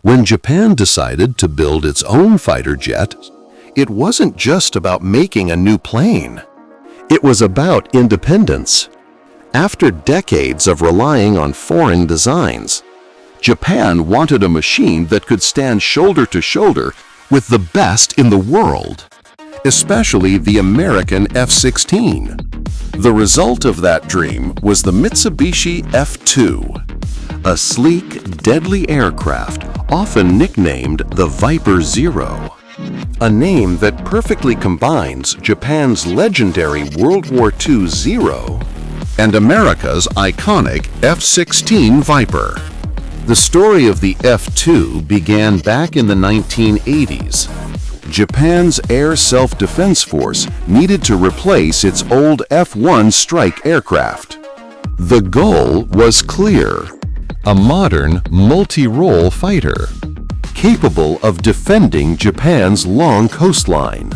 When Japan decided to build its own fighter jet, it wasn't just about making a new plane. It was about independence. After decades of relying on foreign designs, Japan wanted a machine that could stand shoulder to shoulder with the best in the world, especially the American F-16. The result of that dream was the Mitsubishi F-2, a sleek, deadly aircraft often nicknamed the Viper Zero, a name that perfectly combines Japan's legendary World War II Zero and America's iconic F-16 Viper. The story of the F-2 began back in the 1980s. Japan's Air Self-Defense Force needed to replace its old F-1 strike aircraft. The goal was clear: a modern, multi-role fighter, capable of defending Japan's long coastline,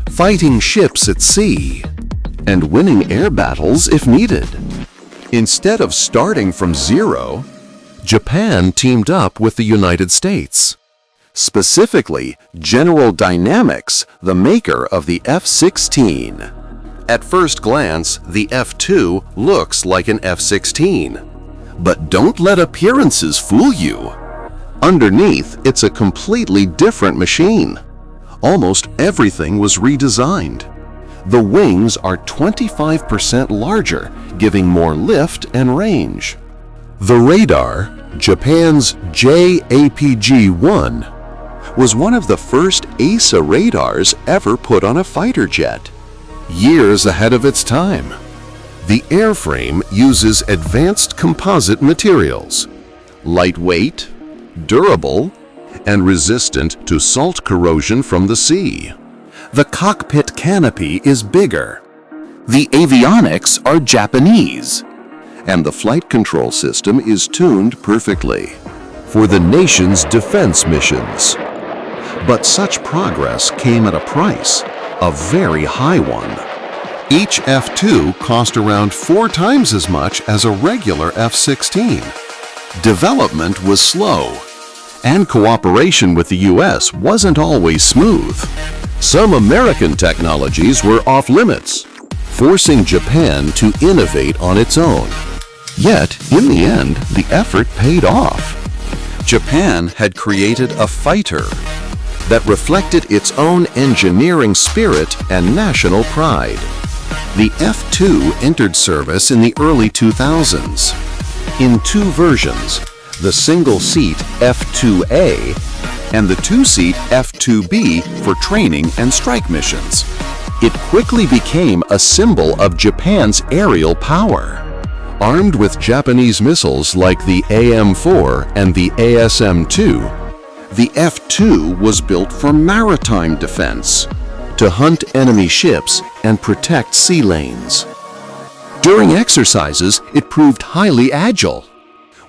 fighting ships at sea, and winning air battles if needed. Instead of starting from zero, Japan teamed up with the United States. Specifically, General Dynamics, the maker of the F-16. At first glance, the F-2 looks like an F-16. But don't let appearances fool you. Underneath, it's a completely different machine. Almost everything was redesigned. The wings are 25% larger, giving more lift and range. The radar, Japan's JAPG-1, was one of the first ASA radars ever put on a fighter jet, years ahead of its time. The airframe uses advanced composite materials, lightweight, durable, and resistant to salt corrosion from the sea. The cockpit canopy is bigger. The avionics are Japanese, and the flight control system is tuned perfectly for the nation's defense missions. But such progress came at a price, a very high one. Each F-2 cost around 4 times as much as a regular F-16. Development was slow, and cooperation with the U.S. wasn't always smooth. Some American technologies were off limits, forcing Japan to innovate on its own. Yet, in the end, the effort paid off. Japan had created a fighter that reflected its own engineering spirit and national pride. The F-2 entered service in the early 2000s. In 2 versions, the single-seat F-2A and the 2-seat F-2B for training and strike missions. It quickly became a symbol of Japan's aerial power. Armed with Japanese missiles like the AM-4 and the ASM-2, the F-2 was built for maritime defense, to hunt enemy ships and protect sea lanes. During exercises, it proved highly agile,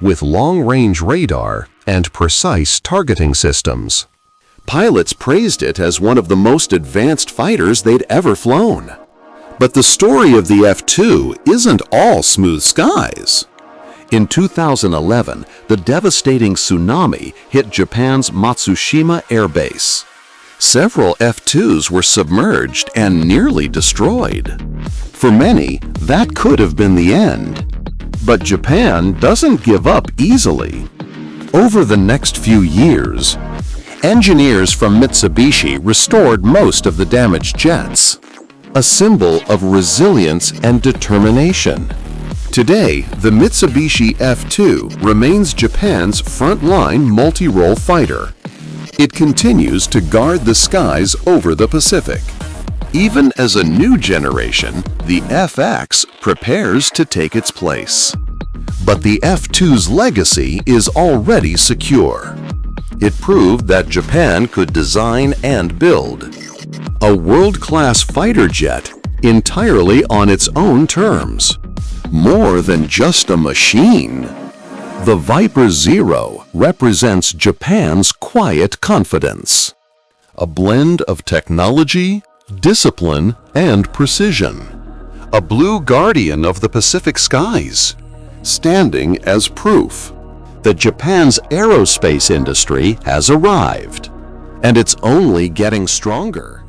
with long-range radar and precise targeting systems. Pilots praised it as one of the most advanced fighters they'd ever flown. But the story of the F-2 isn't all smooth skies. In 2011, the devastating tsunami hit Japan's Matsushima Air Base. Several F-2s were submerged and nearly destroyed. For many, that could have been the end. But Japan doesn't give up easily. Over the next few years, engineers from Mitsubishi restored most of the damaged jets, a symbol of resilience and determination. Today, the Mitsubishi F-2 remains Japan's frontline multi-role fighter. It continues to guard the skies over the Pacific. Even as a new generation, the FX prepares to take its place. But the F-2's legacy is already secure. It proved that Japan could design and build a world-class fighter jet entirely on its own terms. More than just a machine. The Viper Zero represents Japan's quiet confidence. A blend of technology, discipline, and precision. A blue guardian of the Pacific skies, standing as proof that Japan's aerospace industry has arrived, and it's only getting stronger.